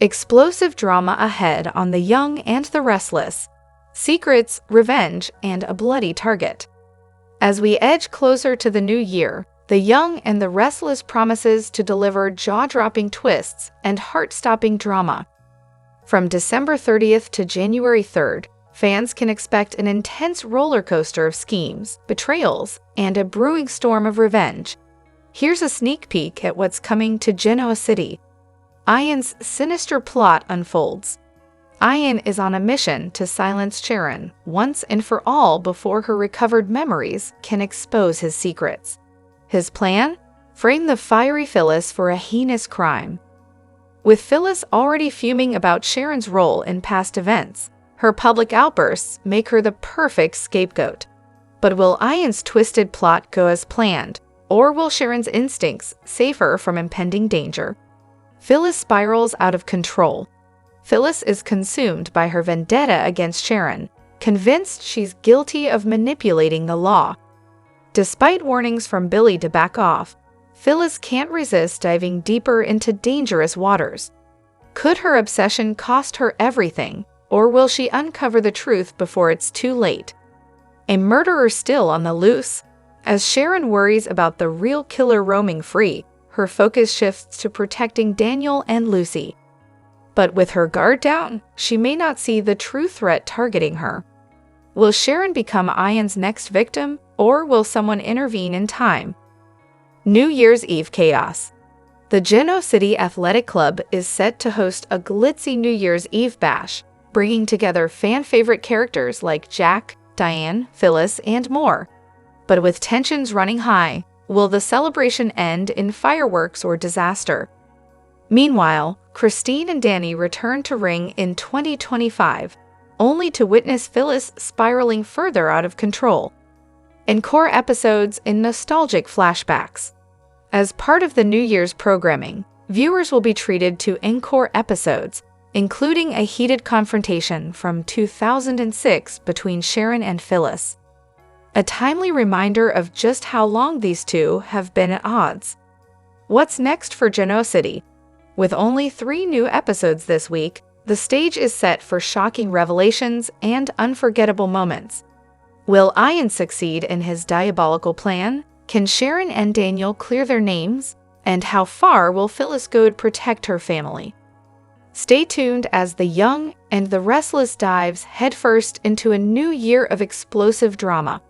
Explosive drama ahead on The Young and the Restless. Secrets, revenge, and a bloody target. As we edge closer to the new year, The Young and the Restless promises to deliver jaw-dropping twists and heart-stopping drama. From December 30th to January 3rd, fans can expect an intense roller coaster of schemes, betrayals, and a brewing storm of revenge. Here's a sneak peek at what's coming to Genoa City. Allan's sinister plot unfolds. Allan is on a mission to silence Sharon once and for all before her recovered memories can expose his secrets. His plan? Frame the fiery Phyllis for a heinous crime. With Phyllis already fuming about Sharon's role in past events, her public outbursts make her the perfect scapegoat. But will Allan's twisted plot go as planned, or will Sharon's instincts save her from impending danger? Phyllis spirals out of control. Phyllis is consumed by her vendetta against Sharon, convinced she's guilty of manipulating the law. Despite warnings from Billy to back off, Phyllis can't resist diving deeper into dangerous waters. Could her obsession cost her everything, or will she uncover the truth before it's too late? A murderer still on the loose? As Sharon worries about the real killer roaming free, her focus shifts to protecting Daniel and Lucy. But with her guard down, she may not see the true threat targeting her. Will Sharon become Allan's next victim, or will someone intervene in time? New Year's Eve chaos. The Genoa City Athletic Club is set to host a glitzy New Year's Eve bash, bringing together fan-favorite characters like Jack, Diane, Phyllis, and more. But with tensions running high, will the celebration end in fireworks or disaster? Meanwhile, Christine and Danny return to ring in 2025, only to witness Phyllis spiraling further out of control. Encore episodes in nostalgic flashbacks. As part of the New Year's programming, viewers will be treated to encore episodes, including a heated confrontation from 2006 between Sharon and Phyllis. A timely reminder of just how long these two have been at odds. What's next for Genoa City? With only 3 new episodes this week, the stage is set for shocking revelations and unforgettable moments. Will Allan succeed in his diabolical plan? Can Sharon and Daniel clear their names? And how far will Phyllis go to protect her family? Stay tuned as The Young and the Restless dives headfirst into a new year of explosive drama.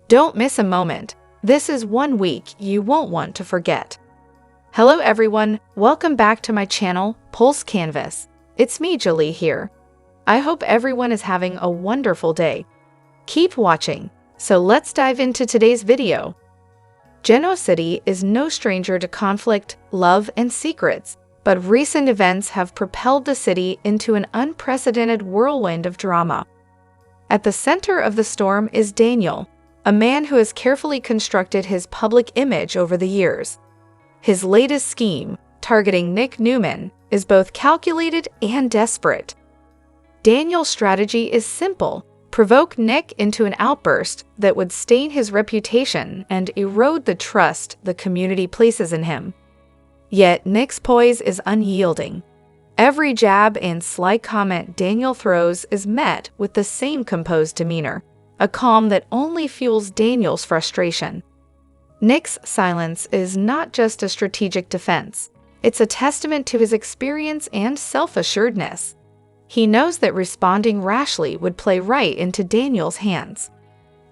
Don't miss a moment. This is one week you won't want to forget. Hello everyone, welcome back to my channel, Pulse Canvas. It's me, Jolie here. I hope everyone is having a wonderful day. Keep watching, so let's dive into today's video. Genoa City is no stranger to conflict, love, and secrets, but recent events have propelled the city into an unprecedented whirlwind of drama. At the center of the storm is Daniel, a man who has carefully constructed his public image over the years. His latest scheme, targeting Nick Newman, is both calculated and desperate. Daniel's strategy is simple: provoke Nick into an outburst that would stain his reputation and erode the trust the community places in him. Yet Nick's poise is unyielding. Every jab and sly comment Daniel throws is met with the same composed demeanor, a calm that only fuels Daniel's frustration. Nick's silence is not just a strategic defense. It's a testament to his experience and self-assuredness. He knows that responding rashly would play right into Daniel's hands.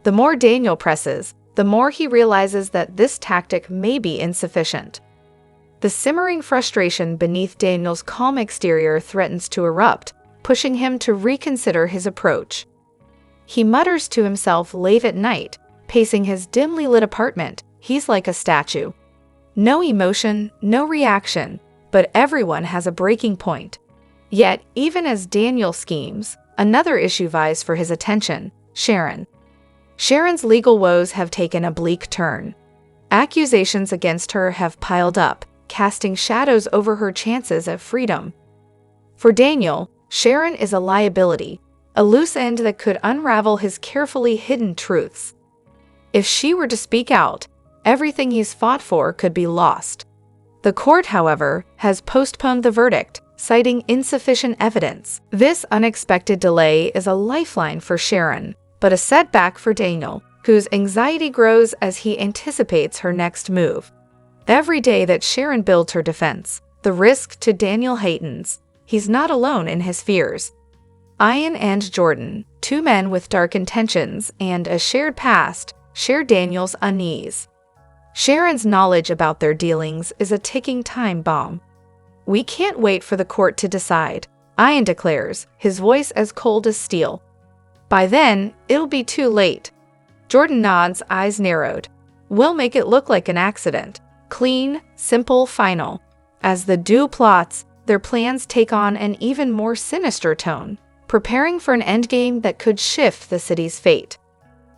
The more Daniel presses, the more he realizes that this tactic may be insufficient. The simmering frustration beneath Daniel's calm exterior threatens to erupt, pushing him to reconsider his approach. He mutters to himself late at night, pacing his dimly lit apartment. He's like a statue. No emotion, no reaction, but everyone has a breaking point. Yet, even as Daniel schemes, another issue vies for his attention: Sharon. Sharon's legal woes have taken a bleak turn. Accusations against her have piled up, casting shadows over her chances of freedom. For Daniel, Sharon is a liability, a loose end that could unravel his carefully hidden truths. If she were to speak out, everything he's fought for could be lost. The court, however, has postponed the verdict, citing insufficient evidence. This unexpected delay is a lifeline for Sharon, but a setback for Daniel, whose anxiety grows as he anticipates her next move. Every day that Sharon builds her defense, the risk to Daniel heightens. He's not alone in his fears. Ian and Jordan, two men with dark intentions and a shared past, share Daniel's unease. Sharon's knowledge about their dealings is a ticking time bomb. "We can't wait for the court to decide," Ian declares, his voice as cold as steel. "By then, it'll be too late." Jordan nods, eyes narrowed. "We'll make it look like an accident. Clean, simple, final." As the duo plots, their plans take on an even more sinister tone, preparing for an endgame that could shift the city's fate.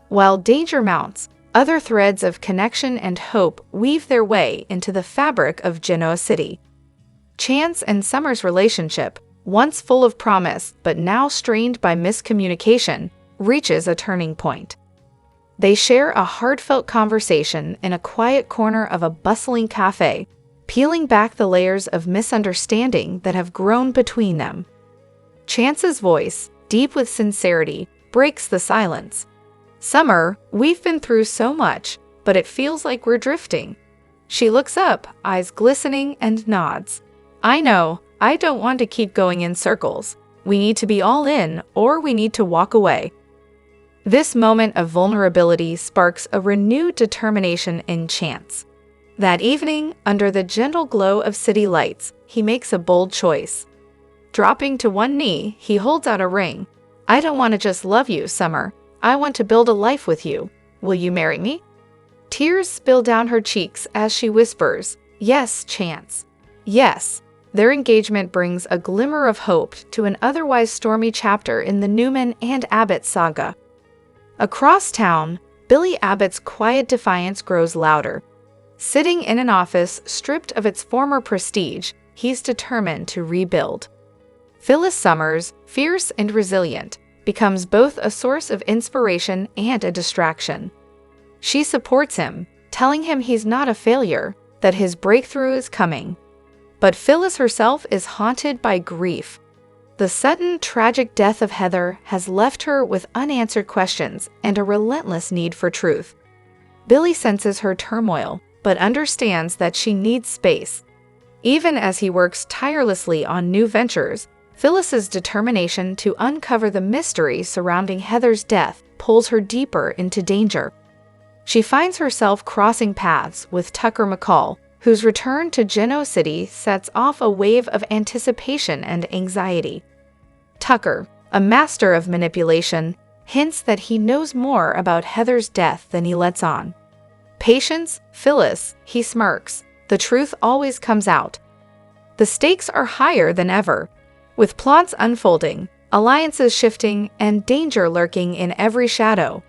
While danger mounts, other threads of connection and hope weave their way into the fabric of Genoa City. Chance and Summer's relationship, once full of promise but now strained by miscommunication, reaches a turning point. They share a heartfelt conversation in a quiet corner of a bustling cafe, peeling back the layers of misunderstanding that have grown between them. Chance's voice, deep with sincerity, breaks the silence. "Summer, we've been through so much, but it feels like we're drifting." She looks up, eyes glistening, and nods. "I know, I don't want to keep going in circles. We need to be all in, or we need to walk away." This moment of vulnerability sparks a renewed determination in Chance. That evening, under the gentle glow of city lights, he makes a bold choice. Dropping to one knee, he holds out a ring. "I don't want to just love you, Summer. I want to build a life with you. Will you marry me?" Tears spill down her cheeks as she whispers, "Yes, Chance. Yes." Their engagement brings a glimmer of hope to an otherwise stormy chapter in the Newman and Abbott saga. Across town, Billy Abbott's quiet defiance grows louder. Sitting in an office stripped of its former prestige, he's determined to rebuild. Phyllis Summers, fierce and resilient, becomes both a source of inspiration and a distraction. She supports him, telling him he's not a failure, that his breakthrough is coming. But Phyllis herself is haunted by grief. The sudden, tragic death of Heather has left her with unanswered questions and a relentless need for truth. Billy senses her turmoil, but understands that she needs space. Even as he works tirelessly on new ventures, Phyllis's determination to uncover the mystery surrounding Heather's death pulls her deeper into danger. She finds herself crossing paths with Tucker McCall, whose return to Genoa City sets off a wave of anticipation and anxiety. Tucker, a master of manipulation, hints that he knows more about Heather's death than he lets on. "Patience, Phyllis," he smirks. "The truth always comes out." The stakes are higher than ever. With plots unfolding, alliances shifting, and danger lurking in every shadow,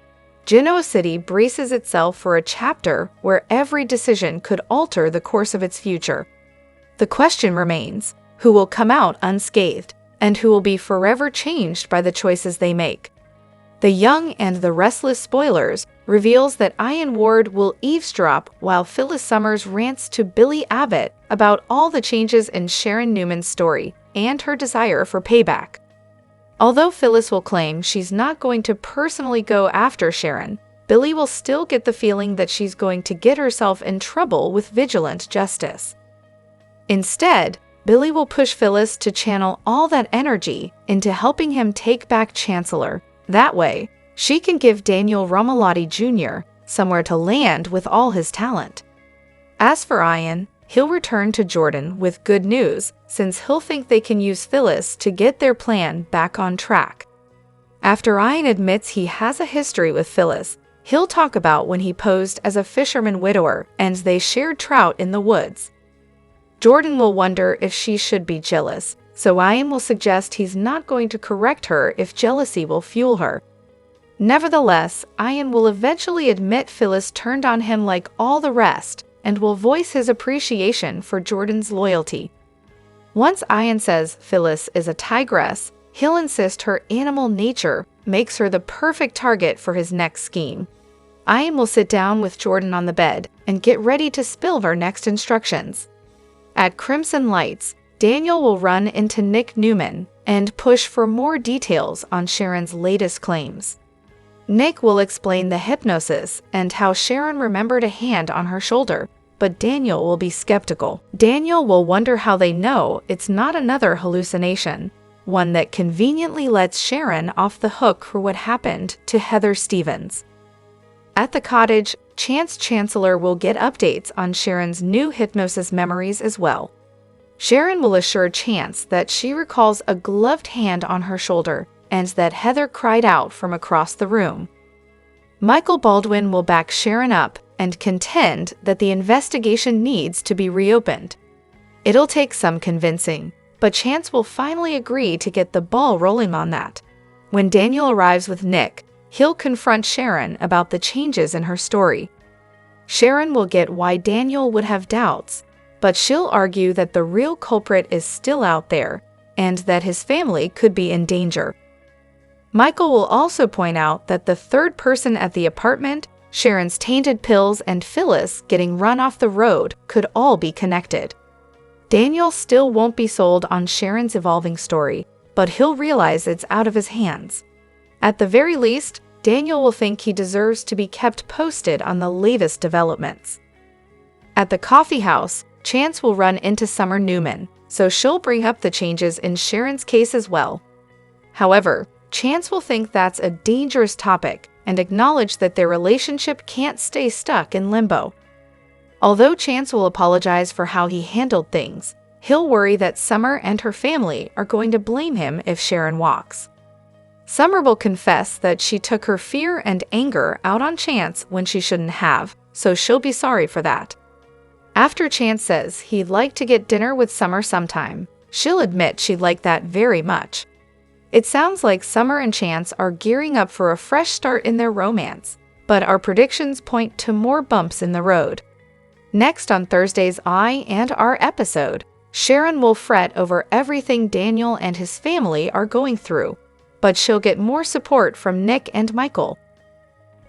Genoa City braces itself for a chapter where every decision could alter the course of its future. The question remains, who will come out unscathed, and who will be forever changed by the choices they make? The Young and the Restless spoilers reveals that Ian Ward will eavesdrop while Phyllis Summers rants to Billy Abbott about all the changes in Sharon Newman's story and her desire for payback. Although Phyllis will claim she's not going to personally go after Sharon, Billy will still get the feeling that she's going to get herself in trouble with vigilant justice. Instead, Billy will push Phyllis to channel all that energy into helping him take back Chancellor. That way, she can give Daniel Romalotti Jr. somewhere to land with all his talent. As for Ian, he'll return to Jordan with good news, since he'll think they can use Phyllis to get their plan back on track. After Ian admits he has a history with Phyllis, he'll talk about when he posed as a fisherman widower and they shared trout in the woods. Jordan will wonder if she should be jealous, so Ian will suggest he's not going to correct her if jealousy will fuel her. Nevertheless, Ian will eventually admit Phyllis turned on him like all the rest, and will voice his appreciation for Jordan's loyalty. Once Ian says Phyllis is a tigress, he'll insist her animal nature makes her the perfect target for his next scheme. Ian will sit down with Jordan on the bed and get ready to spill their next instructions. At Crimson Lights, Daniel will run into Nick Newman and push for more details on Sharon's latest claims. Nick will explain the hypnosis and how Sharon remembered a hand on her shoulder, but Daniel will be skeptical. Daniel will wonder how they know it's not another hallucination, one that conveniently lets Sharon off the hook for what happened to Heather Stevens. At the cottage, Chance Chancellor will get updates on Sharon's new hypnosis memories as well. Sharon will assure Chance that she recalls a gloved hand on her shoulder and that Heather cried out from across the room. Michael Baldwin will back Sharon up and contend that the investigation needs to be reopened. It'll take some convincing, but Chance will finally agree to get the ball rolling on that. When Daniel arrives with Nick, he'll confront Sharon about the changes in her story. Sharon will get why Daniel would have doubts, but she'll argue that the real culprit is still out there and that his family could be in danger. Michael will also point out that the third person at the apartment, Sharon's tainted pills, and Phyllis getting run off the road could all be connected. Daniel still won't be sold on Sharon's evolving story, but he'll realize it's out of his hands. At the very least, Daniel will think he deserves to be kept posted on the latest developments. At the coffee house, Chance will run into Summer Newman, so she'll bring up the changes in Sharon's case as well. However, Chance will think that's a dangerous topic and acknowledge that their relationship can't stay stuck in limbo. Although Chance will apologize for how he handled things, he'll worry that Summer and her family are going to blame him if Sharon walks. Summer will confess that she took her fear and anger out on Chance when she shouldn't have, so she'll be sorry for that. After Chance says he'd like to get dinner with Summer sometime, she'll admit she'd like that very much. It sounds like Summer and Chance are gearing up for a fresh start in their romance, but our predictions point to more bumps in the road. Next on Thursday's I and R episode, Sharon will fret over everything Daniel and his family are going through, but she'll get more support from Nick and Michael.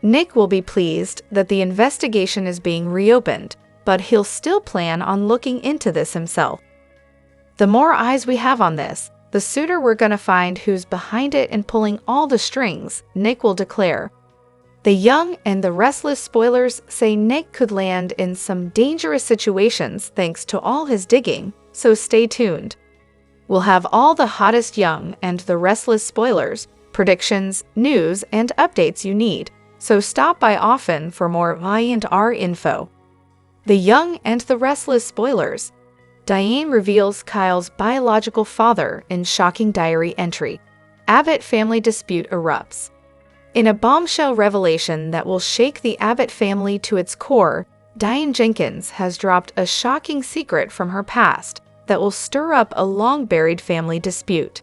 Nick will be pleased that the investigation is being reopened, but he'll still plan on looking into this himself. The more eyes we have on this, the sooner we're gonna find who's behind it and pulling all the strings, Nick will declare. The young and the restless spoilers say Nick could land in some dangerous situations thanks to all his digging, so stay tuned. We'll have all the hottest young and the restless spoilers, predictions, news, and updates you need, so stop by often for more I&R info. The young and the restless spoilers. Diane reveals Kyle's biological father in shocking diary entry. Abbott family dispute erupts. In a bombshell revelation that will shake the Abbott family to its core, Diane Jenkins has dropped a shocking secret from her past that will stir up a long-buried family dispute.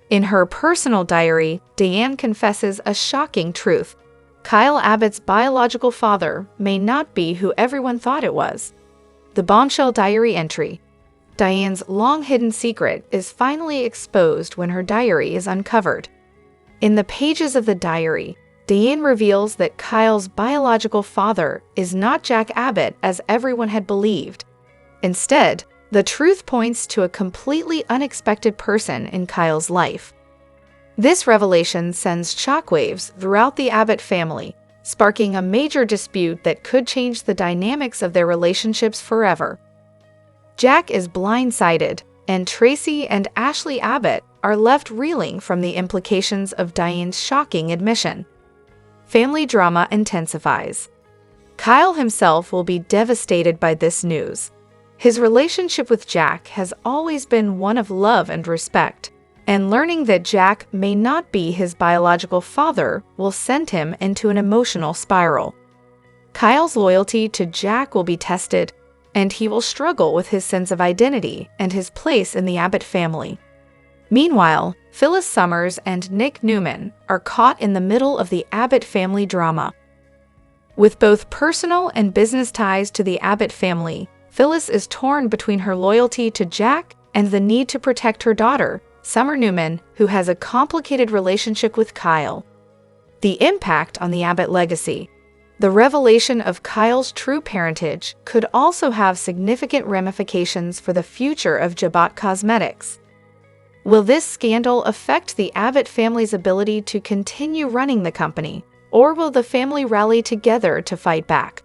In her personal diary, Diane confesses a shocking truth. Kyle Abbott's biological father may not be who everyone thought it was. The bombshell diary entry. Diane's long-hidden secret is finally exposed when her diary is uncovered. In the pages of the diary, Diane reveals that Kyle's biological father is not Jack Abbott as everyone had believed. Instead, the truth points to a completely unexpected person in Kyle's life. This revelation sends shockwaves throughout the Abbott family, sparking a major dispute that could change the dynamics of their relationships forever. Jack is blindsided, and Tracy and Ashley Abbott are left reeling from the implications of Diane's shocking admission. Family drama intensifies. Kyle himself will be devastated by this news. His relationship with Jack has always been one of love and respect, and learning that Jack may not be his biological father will send him into an emotional spiral. Kyle's loyalty to Jack will be tested, and he will struggle with his sense of identity and his place in the Abbott family. Meanwhile, Phyllis Summers and Nick Newman are caught in the middle of the Abbott family drama. With both personal and business ties to the Abbott family, Phyllis is torn between her loyalty to Jack and the need to protect her daughter, Summer Newman, who has a complicated relationship with Kyle. The impact on the Abbott legacy. The revelation of Kyle's true parentage could also have significant ramifications for the future of Abbott Cosmetics. Will this scandal affect the Abbott family's ability to continue running the company, or will the family rally together to fight back?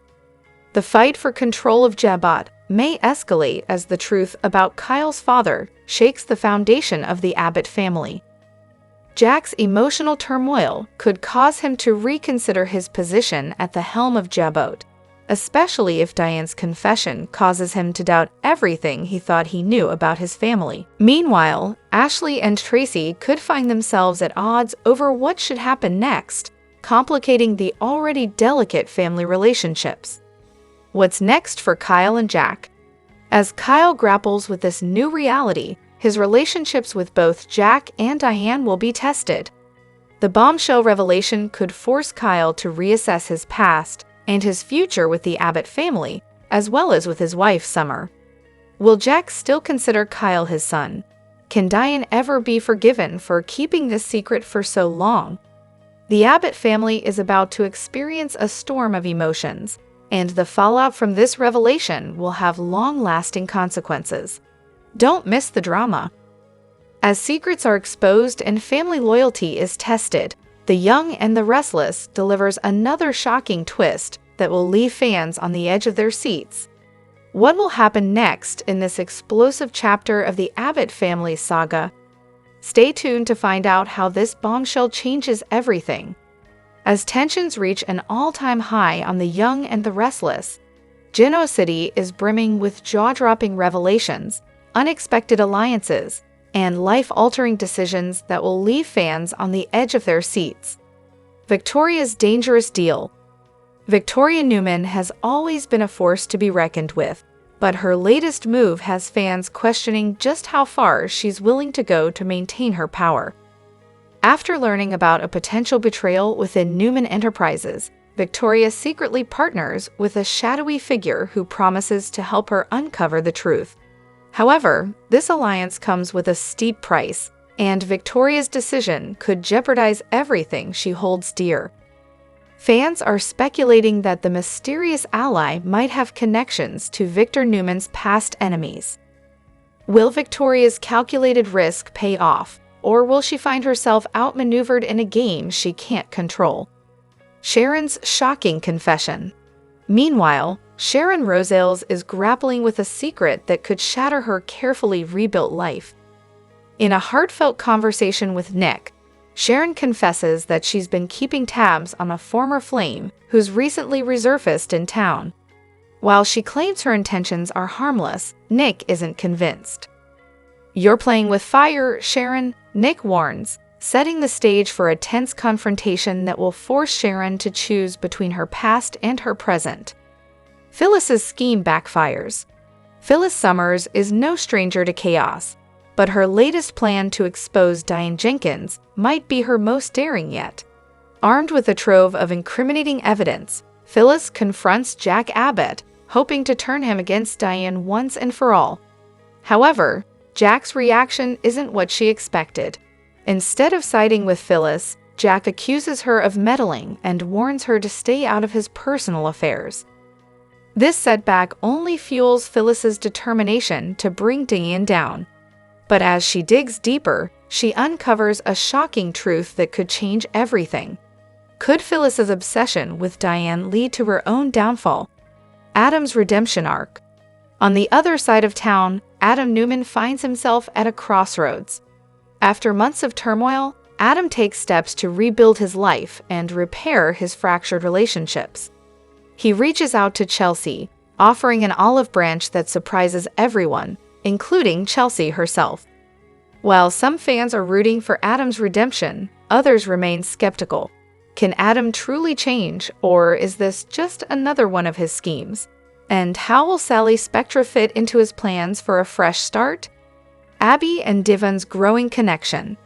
The fight for control of Abbott may escalate as the truth about Kyle's father shakes the foundation of the Abbott family. Jack's emotional turmoil could cause him to reconsider his position at the helm of Abbott, especially if Diane's confession causes him to doubt everything he thought he knew about his family. Meanwhile, Ashley and Tracy could find themselves at odds over what should happen next, complicating the already delicate family relationships. What's next for Kyle and Jack? As Kyle grapples with this new reality, his relationships with both Jack and Diane will be tested. The bombshell revelation could force Kyle to reassess his past and his future with the Abbott family, as well as with his wife, Summer. Will Jack still consider Kyle his son? Can Diane ever be forgiven for keeping this secret for so long? The Abbott family is about to experience a storm of emotions, and the fallout from this revelation will have long-lasting consequences. Don't miss the drama. As secrets are exposed and family loyalty is tested, The Young and the Restless delivers another shocking twist that will leave fans on the edge of their seats. What will happen next in this explosive chapter of the Abbott family saga? Stay tuned to find out how this bombshell changes everything. As tensions reach an all-time high on The Young and the Restless, Genoa City is brimming with jaw-dropping revelations, unexpected alliances, and life-altering decisions that will leave fans on the edge of their seats. Victoria's dangerous deal. Victoria Newman has always been a force to be reckoned with, but her latest move has fans questioning just how far she's willing to go to maintain her power. After learning about a potential betrayal within Newman Enterprises, Victoria secretly partners with a shadowy figure who promises to help her uncover the truth. However, this alliance comes with a steep price, and Victoria's decision could jeopardize everything she holds dear. Fans are speculating that the mysterious ally might have connections to Victor Newman's past enemies. Will Victoria's calculated risk pay off, or will she find herself outmaneuvered in a game she can't control? Sharon's shocking confession. Meanwhile, Sharon Rosales is grappling with a secret that could shatter her carefully rebuilt life. In a heartfelt conversation with Nick, Sharon confesses that she's been keeping tabs on a former flame who's recently resurfaced in town. While she claims her intentions are harmless, Nick isn't convinced. "You're playing with fire, Sharon," Nick warns, setting the stage for a tense confrontation that will force Sharon to choose between her past and her present. Phyllis's scheme backfires. Phyllis Summers is no stranger to chaos, but her latest plan to expose Diane Jenkins might be her most daring yet. Armed with a trove of incriminating evidence, Phyllis confronts Jack Abbott, hoping to turn him against Diane once and for all. However, Jack's reaction isn't what she expected. Instead of siding with Phyllis, Jack accuses her of meddling and warns her to stay out of his personal affairs. This setback only fuels Phyllis's determination to bring Diane down. But as she digs deeper, she uncovers a shocking truth that could change everything. Could Phyllis's obsession with Diane lead to her own downfall? Adam's redemption arc. On the other side of town, Adam Newman finds himself at a crossroads. After months of turmoil, Adam takes steps to rebuild his life and repair his fractured relationships. He reaches out to Chelsea, offering an olive branch that surprises everyone, including Chelsea herself. While some fans are rooting for Adam's redemption, others remain skeptical. Can Adam truly change, or is this just another one of his schemes? And how will Sally Spectra fit into his plans for a fresh start? Abby and Divon's growing connection.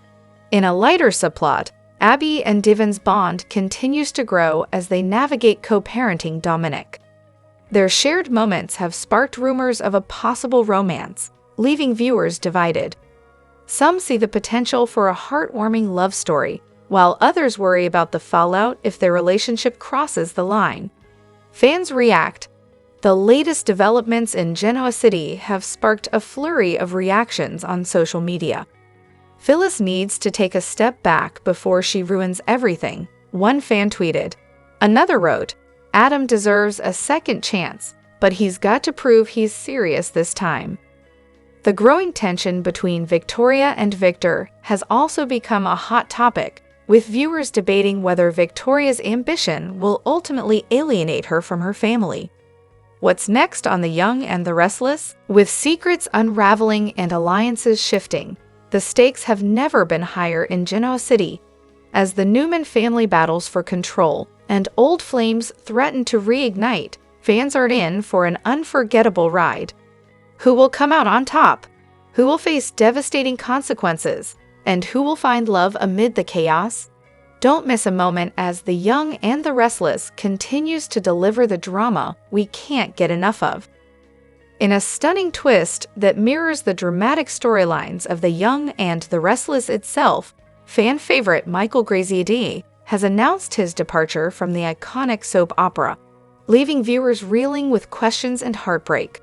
In a lighter subplot, Abby and Divon's bond continues to grow as they navigate co-parenting Dominic. Their shared moments have sparked rumors of a possible romance, leaving viewers divided. Some see the potential for a heartwarming love story, while others worry about the fallout if their relationship crosses the line. Fans react. The latest developments in Genoa City have sparked a flurry of reactions on social media. Phyllis needs to take a step back before she ruins everything, one fan tweeted. Another wrote, Adam deserves a second chance, but he's got to prove he's serious this time. The growing tension between Victoria and Victor has also become a hot topic, with viewers debating whether Victoria's ambition will ultimately alienate her from her family. What's next on The Young and the Restless? With secrets unraveling and alliances shifting, the stakes have never been higher in Genoa City. As the Newman family battles for control and old flames threaten to reignite, fans are in for an unforgettable ride. Who will come out on top? Who will face devastating consequences? And who will find love amid the chaos? Don't miss a moment as The Young and the Restless continues to deliver the drama we can't get enough of. In a stunning twist that mirrors the dramatic storylines of The Young and the Restless itself, fan favorite Michael Graziadei has announced his departure from the iconic soap opera, leaving viewers reeling with questions and heartbreak.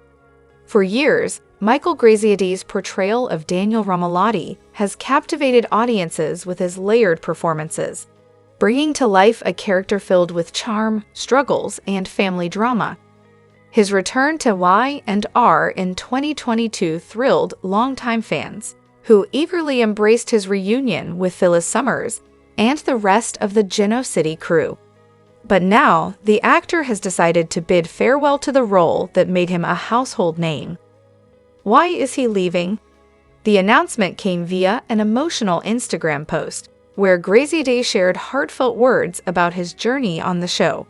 For years, Michael Graziadei's portrayal of Daniel Romalotti has captivated audiences with his layered performances, bringing to life a character filled with charm, struggles, and family drama. His return to Y&R in 2022 thrilled longtime fans, who eagerly embraced his reunion with Phyllis Summers and the rest of the Genoa City crew. But now, the actor has decided to bid farewell to the role that made him a household name. Why is he leaving? The announcement came via an emotional Instagram post, where Graziadei shared heartfelt words about his journey on the show.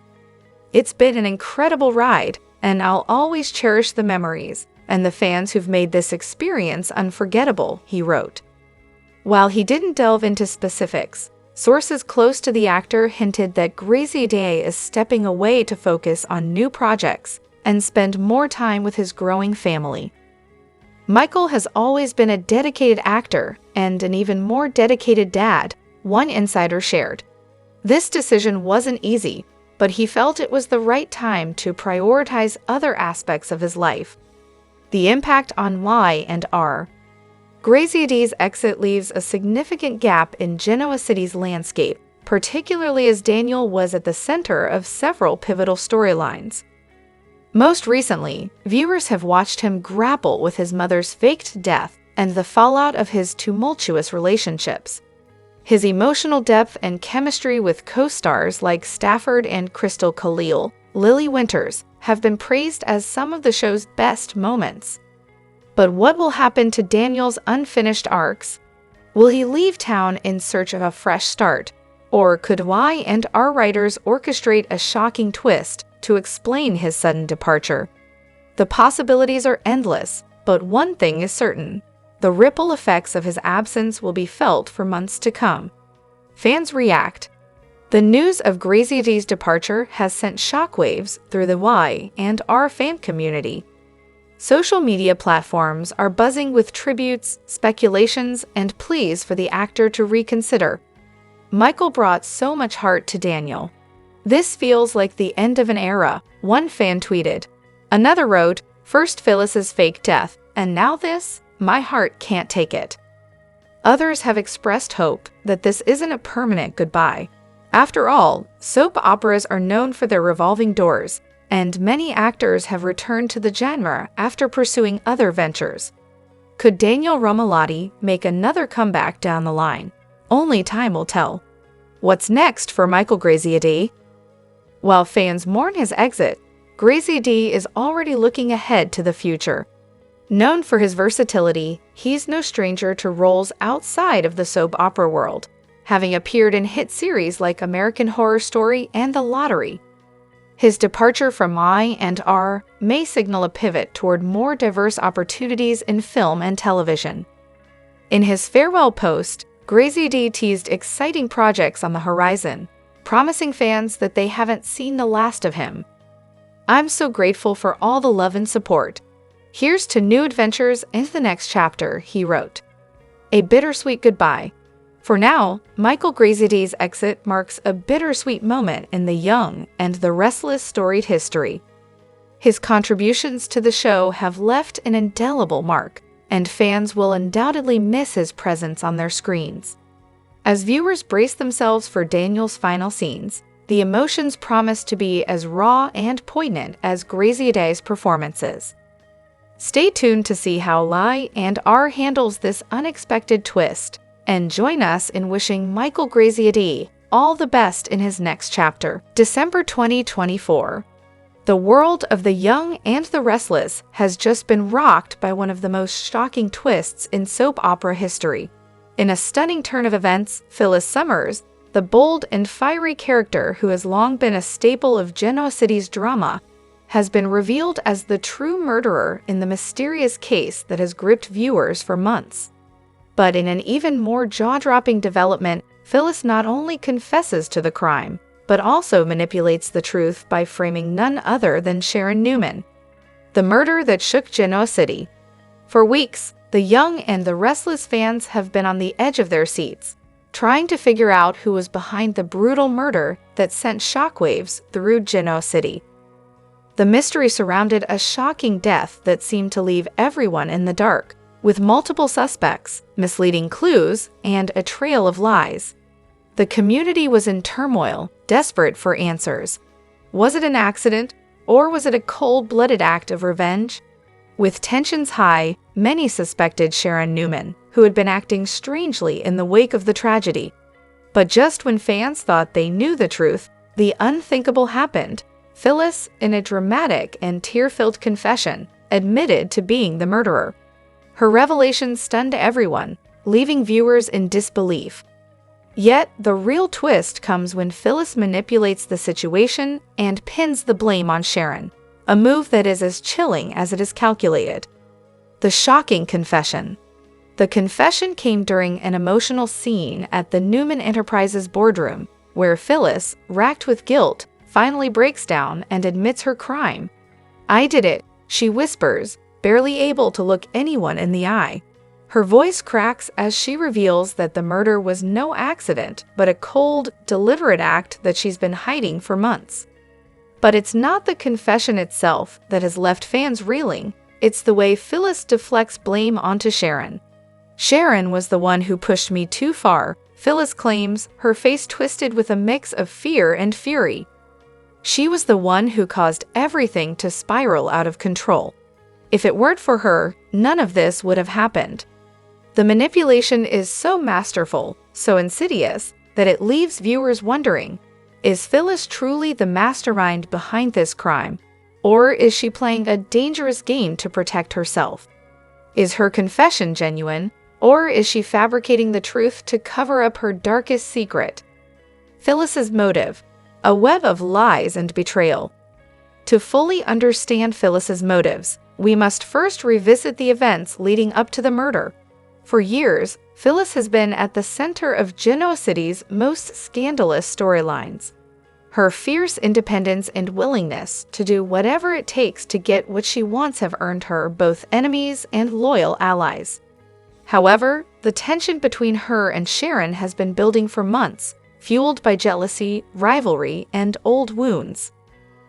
It's been an incredible ride, and I'll always cherish the memories and the fans who've made this experience unforgettable, he wrote. While he didn't delve into specifics, sources close to the actor hinted that Graziadei is stepping away to focus on new projects and spend more time with his growing family. Michael has always been a dedicated actor and an even more dedicated dad, one insider shared. This decision wasn't easy, but he felt it was the right time to prioritize other aspects of his life. The impact on Y&R. Graziadei's exit leaves a significant gap in Genoa City's landscape, particularly as Daniel was at the center of several pivotal storylines. Most recently, viewers have watched him grapple with his mother's faked death and the fallout of his tumultuous relationships. His emotional depth and chemistry with co-stars like Stafford and Crystal Khalil, Lily Winters, have been praised as some of the show's best moments. But what will happen to Daniel's unfinished arcs? Will he leave town in search of a fresh start? Or could Y&R writers orchestrate a shocking twist to explain his sudden departure? The possibilities are endless, but one thing is certain. The ripple effects of his absence will be felt for months to come. Fans react. The news of Graziadei's departure has sent shockwaves through the Y&R fan community. Social media platforms are buzzing with tributes, speculations, and pleas for the actor to reconsider. Michael brought so much heart to Daniel. This feels like the end of an era, one fan tweeted. Another wrote, first Phyllis's fake death, and now this? My heart can't take it. Others have expressed hope that this isn't a permanent goodbye. After all, soap operas are known for their revolving doors, and many actors have returned to the genre after pursuing other ventures. Could Daniel Romalotti make another comeback down the line? Only time will tell. What's next for Michael Graziadei? While fans mourn his exit, Graziadei is already looking ahead to the future. Known for his versatility, he's no stranger to roles outside of the soap opera world, having appeared in hit series like American Horror Story and The Lottery. His departure from Y&R may signal a pivot toward more diverse opportunities in film and television. In his farewell post, Graziadei teased exciting projects on the horizon, promising fans that they haven't seen the last of him. I'm so grateful for all the love and support. Here's to new adventures in the next chapter, he wrote. A bittersweet goodbye. For now, Michael Graziadei's exit marks a bittersweet moment in the Young and the Restless storied history. His contributions to the show have left an indelible mark, and fans will undoubtedly miss his presence on their screens. As viewers brace themselves for Daniel's final scenes, the emotions promise to be as raw and poignant as Graziadei's performances. Stay tuned to see how Lai and R handles this unexpected twist, and join us in wishing Michael Graziadei all the best in his next chapter. December 2024. The world of the Young and the Restless has just been rocked by one of the most shocking twists in soap opera history. In a stunning turn of events, Phyllis Summers, the bold and fiery character who has long been a staple of Genoa City's drama, has been revealed as the true murderer in the mysterious case that has gripped viewers for months. But in an even more jaw-dropping development, Phyllis not only confesses to the crime, but also manipulates the truth by framing none other than Sharon Newman, the murder that shook Genoa City. For weeks, the Young and the Restless fans have been on the edge of their seats, trying to figure out who was behind the brutal murder that sent shockwaves through Genoa City. The mystery surrounded a shocking death that seemed to leave everyone in the dark, with multiple suspects, misleading clues, and a trail of lies. The community was in turmoil, desperate for answers. Was it an accident, or was it a cold-blooded act of revenge? With tensions high, many suspected Sharon Newman, who had been acting strangely in the wake of the tragedy. But just when fans thought they knew the truth, the unthinkable happened. Phyllis, in a dramatic and tear-filled confession, admitted to being the murderer. Her revelation stunned everyone, leaving viewers in disbelief. Yet, the real twist comes when Phyllis manipulates the situation and pins the blame on Sharon, a move that is as chilling as it is calculated. The shocking confession. The confession came during an emotional scene at the Newman Enterprises boardroom, where Phyllis, racked with guilt, finally breaks down and admits her crime. "I did it," she whispers, barely able to look anyone in the eye. Her voice cracks as she reveals that the murder was no accident, but a cold, deliberate act that she's been hiding for months. But it's not the confession itself that has left fans reeling, it's the way Phyllis deflects blame onto Sharon. "Sharon was the one who pushed me too far," Phyllis claims, her face twisted with a mix of fear and fury. "She was the one who caused everything to spiral out of control. If it weren't for her, none of this would have happened." The manipulation is so masterful, so insidious, that it leaves viewers wondering, is Phyllis truly the mastermind behind this crime, or is she playing a dangerous game to protect herself? Is her confession genuine, or is she fabricating the truth to cover up her darkest secret? Phyllis's motive, a web of lies and betrayal. To fully understand Phyllis's motives, we must first revisit the events leading up to the murder. For years, Phyllis has been at the center of Genoa City's most scandalous storylines. Her fierce independence and willingness to do whatever it takes to get what she wants have earned her both enemies and loyal allies. However, the tension between her and Sharon has been building for months, fueled by jealousy, rivalry, and old wounds.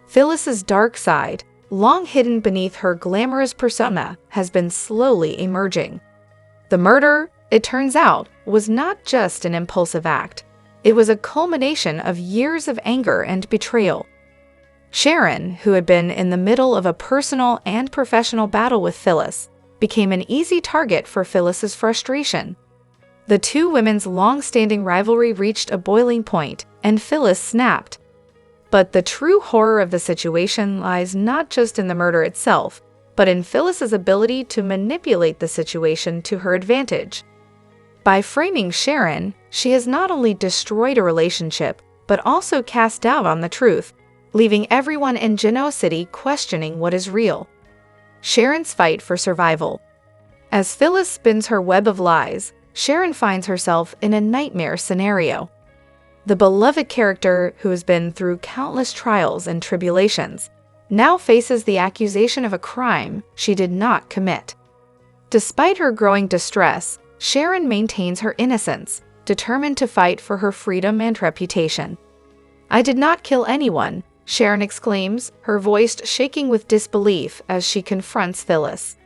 Phyllis's dark side, long hidden beneath her glamorous persona, has been slowly emerging. The murder, it turns out, was not just an impulsive act. It was a culmination of years of anger and betrayal. Sharon, who had been in the middle of a personal and professional battle with Phyllis, became an easy target for Phyllis's frustration. The two women's long-standing rivalry reached a boiling point, and Phyllis snapped. But the true horror of the situation lies not just in the murder itself, but in Phyllis's ability to manipulate the situation to her advantage. By framing Sharon, she has not only destroyed a relationship, but also cast doubt on the truth, leaving everyone in Genoa City questioning what is real. Sharon's fight for survival. As Phyllis spins her web of lies, Sharon finds herself in a nightmare scenario. The beloved character who has been through countless trials and tribulations now faces the accusation of a crime she did not commit. Despite her growing distress, Sharon maintains her innocence, determined to fight for her freedom and reputation. "I did not kill anyone," Sharon exclaims, her voice shaking with disbelief as she confronts Phyllis.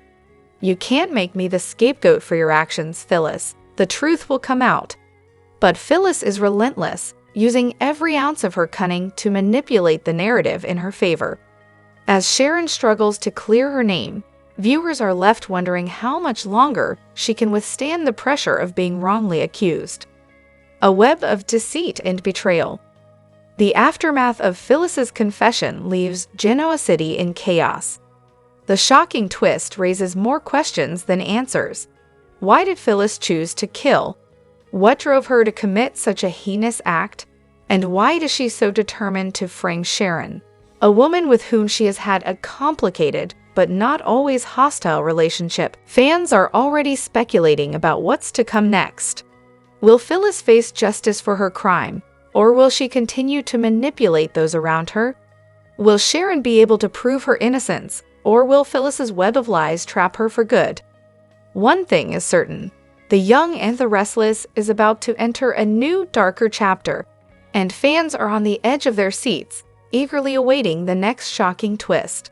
"You can't make me the scapegoat for your actions, Phyllis. The truth will come out." But Phyllis is relentless, using every ounce of her cunning to manipulate the narrative in her favor. As Sharon struggles to clear her name, viewers are left wondering how much longer she can withstand the pressure of being wrongly accused. A web of deceit and betrayal. The aftermath of Phyllis's confession leaves Genoa City in chaos. The shocking twist raises more questions than answers. Why did Phyllis choose to kill? What drove her to commit such a heinous act? And why is she so determined to frame Sharon, a woman with whom she has had a complicated but not always hostile relationship? Fans are already speculating about what's to come next. Will Phyllis face justice for her crime, or will she continue to manipulate those around her? Will Sharon be able to prove her innocence, or will Phyllis's web of lies trap her for good? One thing is certain: The Young and the Restless is about to enter a new, darker chapter, and fans are on the edge of their seats, eagerly awaiting the next shocking twist.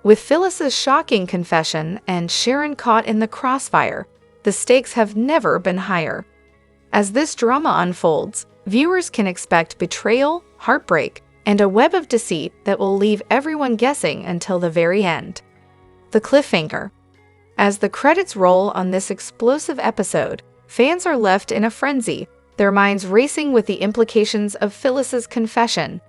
With Phyllis's shocking confession and Sharon caught in the crossfire, the stakes have never been higher. As this drama unfolds, viewers can expect betrayal, heartbreak, and a web of deceit that will leave everyone guessing until the very end. The cliffhanger. As the credits roll on this explosive episode, fans are left in a frenzy, their minds racing with the implications of Phyllis's confession.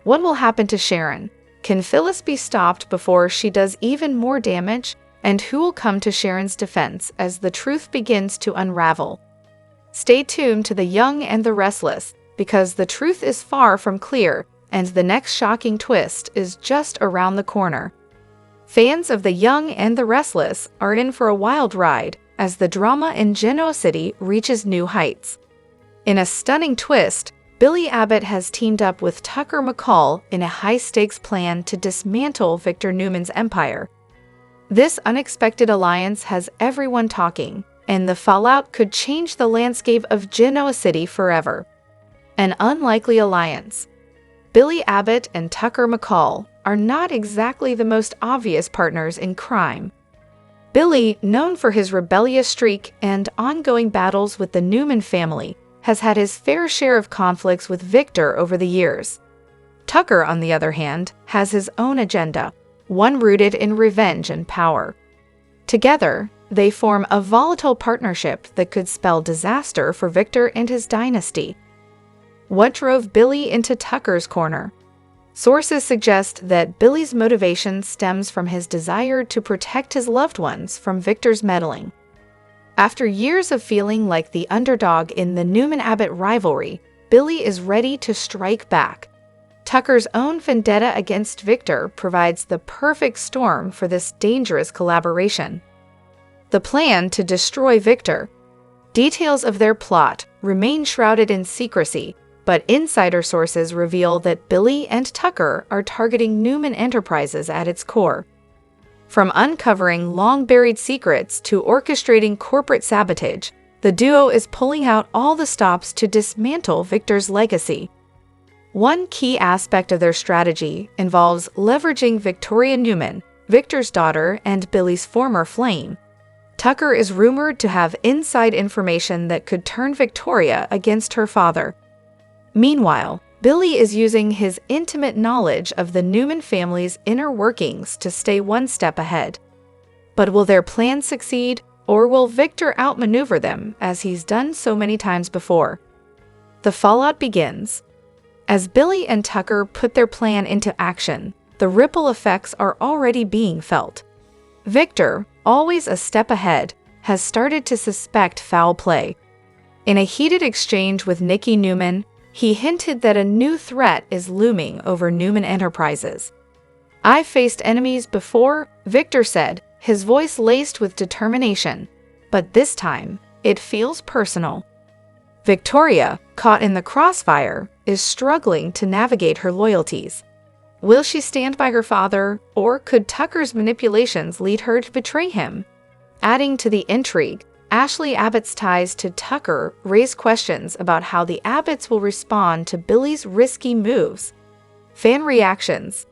What will happen to Sharon? Can Phyllis be stopped before she does even more damage? And who will come to Sharon's defense as the truth begins to unravel? Stay tuned to The Young and the Restless, because the truth is far from clear, and the next shocking twist is just around the corner. Fans of The Young and the Restless are in for a wild ride as the drama in Genoa City reaches new heights. In a stunning twist, Billy Abbott has teamed up with Tucker McCall in a high-stakes plan to dismantle Victor Newman's empire. This unexpected alliance has everyone talking, and the fallout could change the landscape of Genoa City forever. An unlikely alliance. Billy Abbott and Tucker McCall are not exactly the most obvious partners in crime. Billy, known for his rebellious streak and ongoing battles with the Newman family, has had his fair share of conflicts with Victor over the years. Tucker, on the other hand, has his own agenda, one rooted in revenge and power. Together, they form a volatile partnership that could spell disaster for Victor and his dynasty. What drove Billy into Tucker's corner? Sources suggest that Billy's motivation stems from his desire to protect his loved ones from Victor's meddling. After years of feeling like the underdog in the Newman-Abbott rivalry, Billy is ready to strike back. Tucker's own vendetta against Victor provides the perfect storm for this dangerous collaboration. The plan to destroy Victor. Details of their plot remain shrouded in secrecy, but insider sources reveal that Billy and Tucker are targeting Newman Enterprises at its core. From uncovering long-buried secrets to orchestrating corporate sabotage, the duo is pulling out all the stops to dismantle Victor's legacy. One key aspect of their strategy involves leveraging Victoria Newman, Victor's daughter and Billy's former flame. Tucker is rumored to have inside information that could turn Victoria against her father. Meanwhile, Billy is using his intimate knowledge of the Newman family's inner workings to stay one step ahead. But will their plan succeed, or will Victor outmaneuver them as he's done so many times before? The fallout begins. As Billy and Tucker put their plan into action, the ripple effects are already being felt. Victor, always a step ahead, has started to suspect foul play. In a heated exchange with Nikki Newman, he hinted that a new threat is looming over Newman Enterprises. "I've faced enemies before," Victor said, his voice laced with determination. "But this time, it feels personal." Victoria, caught in the crossfire, is struggling to navigate her loyalties. Will she stand by her father, or could Tucker's manipulations lead her to betray him? Adding to the intrigue, Ashley Abbott's ties to Tucker raise questions about how the Abbotts will respond to Billy's risky moves. Fan reactions.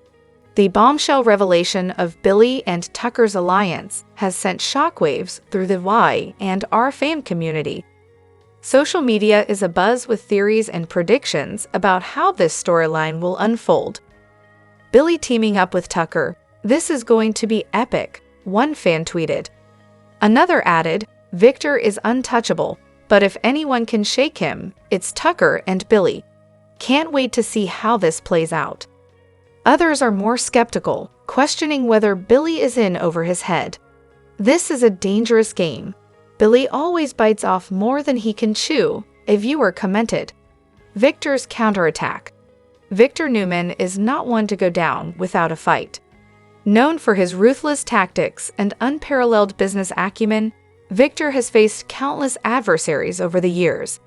The bombshell revelation of Billy and Tucker's alliance has sent shockwaves through the Y&R fan community. Social media is abuzz with theories and predictions about how this storyline will unfold. Billy teaming up with Tucker. This is going to be epic, one fan tweeted. Another added, Victor is untouchable, but if anyone can shake him, it's Tucker and Billy. Can't wait to see how this plays out. Others are more skeptical, questioning whether Billy is in over his head. This is a dangerous game. Billy always bites off more than he can chew, a viewer commented. Victor's counterattack. Victor Newman is not one to go down without a fight. Known for his ruthless tactics and unparalleled business acumen, Victor has faced countless adversaries over the years.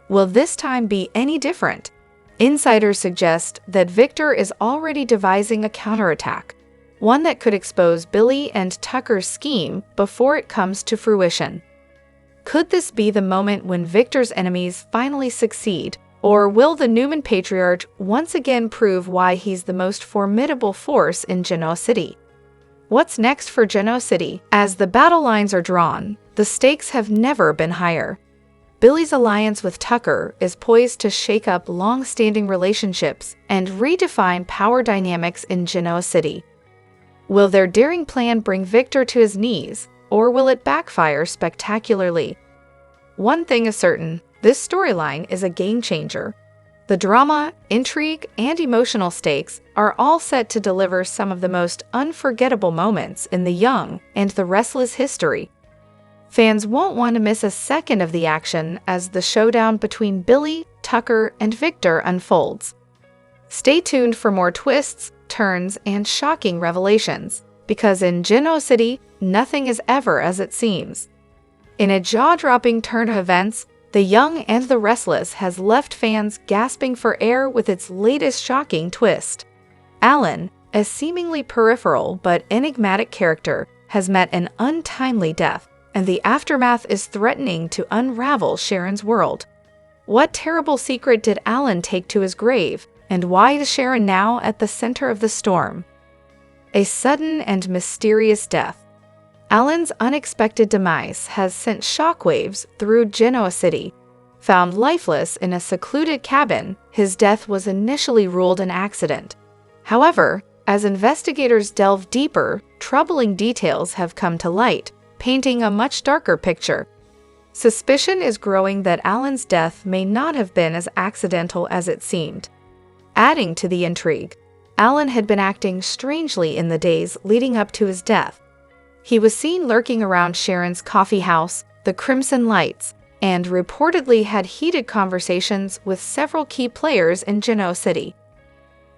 Will this time be any different? Insiders suggest that Victor is already devising a counterattack, one that could expose Billy and Tucker's scheme before it comes to fruition. Could this be the moment when Victor's enemies finally succeed, or will the Newman patriarch once again prove why he's the most formidable force in Genoa City? What's next for Genoa City? As the battle lines are drawn, the stakes have never been higher. Billy's alliance with Tucker is poised to shake up long-standing relationships and redefine power dynamics in Genoa City. Will their daring plan bring Victor to his knees, or will it backfire spectacularly? One thing is certain, this storyline is a game-changer. The drama, intrigue, and emotional stakes are all set to deliver some of the most unforgettable moments in the Young and the Restless history. Fans won't want to miss a second of the action as the showdown between Billy, Tucker, and Victor unfolds. Stay tuned for more twists, turns, and shocking revelations, because in Genoa City, nothing is ever as it seems. In a jaw-dropping turn of events, The Young and the Restless has left fans gasping for air with its latest shocking twist. Allan, a seemingly peripheral but enigmatic character, has met an untimely death, and the aftermath is threatening to unravel Sharon's world. What terrible secret did Allan take to his grave, and why is Sharon now at the center of the storm? A sudden and mysterious death. Allan's unexpected demise has sent shockwaves through Genoa City. Found lifeless in a secluded cabin, his death was initially ruled an accident. However, as investigators delve deeper, troubling details have come to light, painting a much darker picture. Suspicion is growing that Allan's death may not have been as accidental as it seemed. Adding to the intrigue, Allan had been acting strangely in the days leading up to his death. He was seen lurking around Sharon's coffee house, the Crimson Lights, and reportedly had heated conversations with several key players in Genoa City.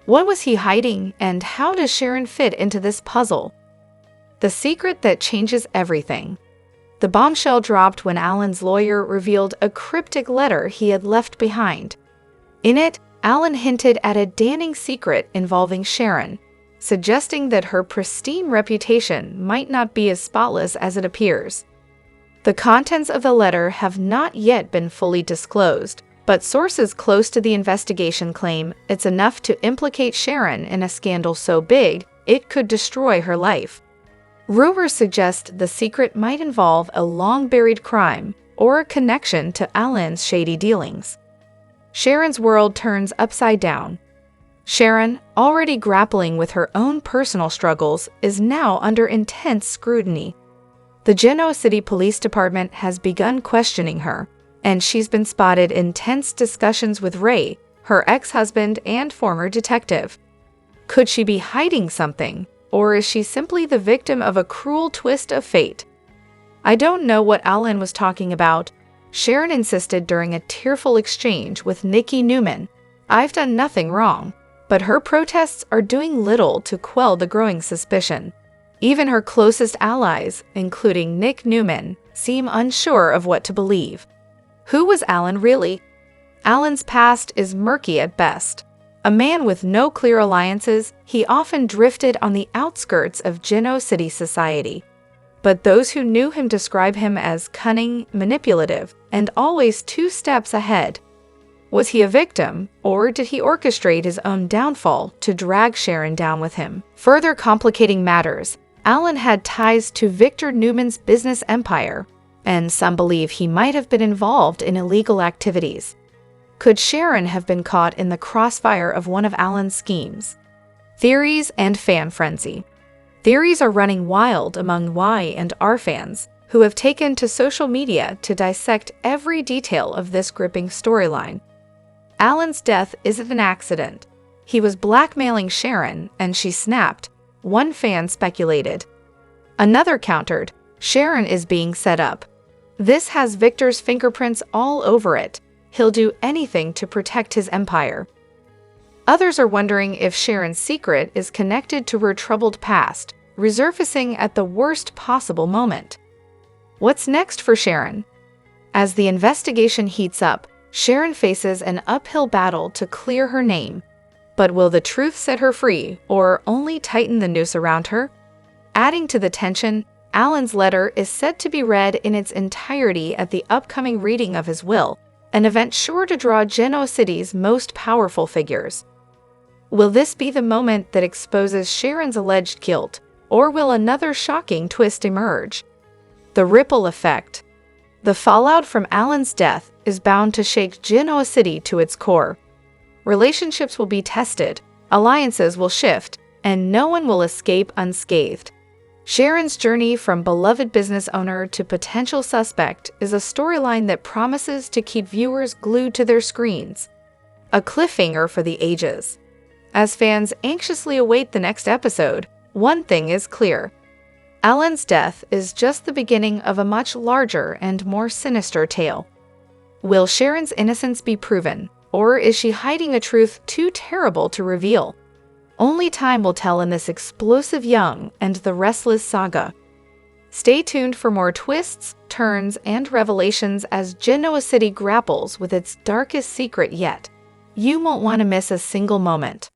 What was he hiding, and how does Sharon fit into this puzzle? The secret that changes everything. The bombshell dropped when Allan's lawyer revealed a cryptic letter he had left behind. In it, Allan hinted at a damning secret involving Sharon, suggesting that her pristine reputation might not be as spotless as it appears. The contents of the letter have not yet been fully disclosed, but sources close to the investigation claim it's enough to implicate Sharon in a scandal so big it could destroy her life. Rumors suggest the secret might involve a long-buried crime or a connection to Allan's shady dealings. Sharon's world turns upside down. Sharon, already grappling with her own personal struggles, is now under intense scrutiny. The Genoa City Police Department has begun questioning her, and she's been spotted in tense discussions with Ray, her ex-husband and former detective. Could she be hiding something, or is she simply the victim of a cruel twist of fate? I don't know what Allan was talking about, Sharon insisted during a tearful exchange with Nikki Newman. I've done nothing wrong. But her protests are doing little to quell the growing suspicion. Even her closest allies, including Nick Newman, seem unsure of what to believe. Who was Allan really? Allan's past is murky at best. A man with no clear alliances, he often drifted on the outskirts of Genoa City society. but those who knew him describe him as cunning, manipulative, and always 2 steps ahead. Was he a victim, or did he orchestrate his own downfall to drag Sharon down with him? Further complicating matters, Allan had ties to Victor Newman's business empire, and some believe he might have been involved in illegal activities. Could Sharon have been caught in the crossfire of one of Allan's schemes? Theories and fan frenzy. Theories are running wild among Y and R fans, who have taken to social media to dissect every detail of this gripping storyline. Allan's death isn't an accident. He was blackmailing Sharon, and she snapped, one fan speculated. Another countered, Sharon is being set up. This has Victor's fingerprints all over it. He'll do anything to protect his empire. Others are wondering if Sharon's secret is connected to her troubled past, resurfacing at the worst possible moment. What's next for Sharon? As the investigation heats up, Sharon faces an uphill battle to clear her name. But will the truth set her free, or only tighten the noose around her? Adding to the tension, Allan's letter is set to be read in its entirety at the upcoming reading of his will, an event sure to draw Genoa City's most powerful figures. Will this be the moment that exposes Sharon's alleged guilt, or will another shocking twist emerge? The ripple effect. The fallout from Allan's death is bound to shake Genoa City to its core. Relationships will be tested, alliances will shift, and no one will escape unscathed. Sharon's journey from beloved business owner to potential suspect is a storyline that promises to keep viewers glued to their screens. A cliffhanger for the ages. As fans anxiously await the next episode, one thing is clear. Allan's death is just the beginning of a much larger and more sinister tale. Will Sharon's innocence be proven, or is she hiding a truth too terrible to reveal? Only time will tell in this explosive young and the restless saga. Stay tuned for more twists, turns, and revelations as Genoa City grapples with its darkest secret yet. You won't want to miss a single moment.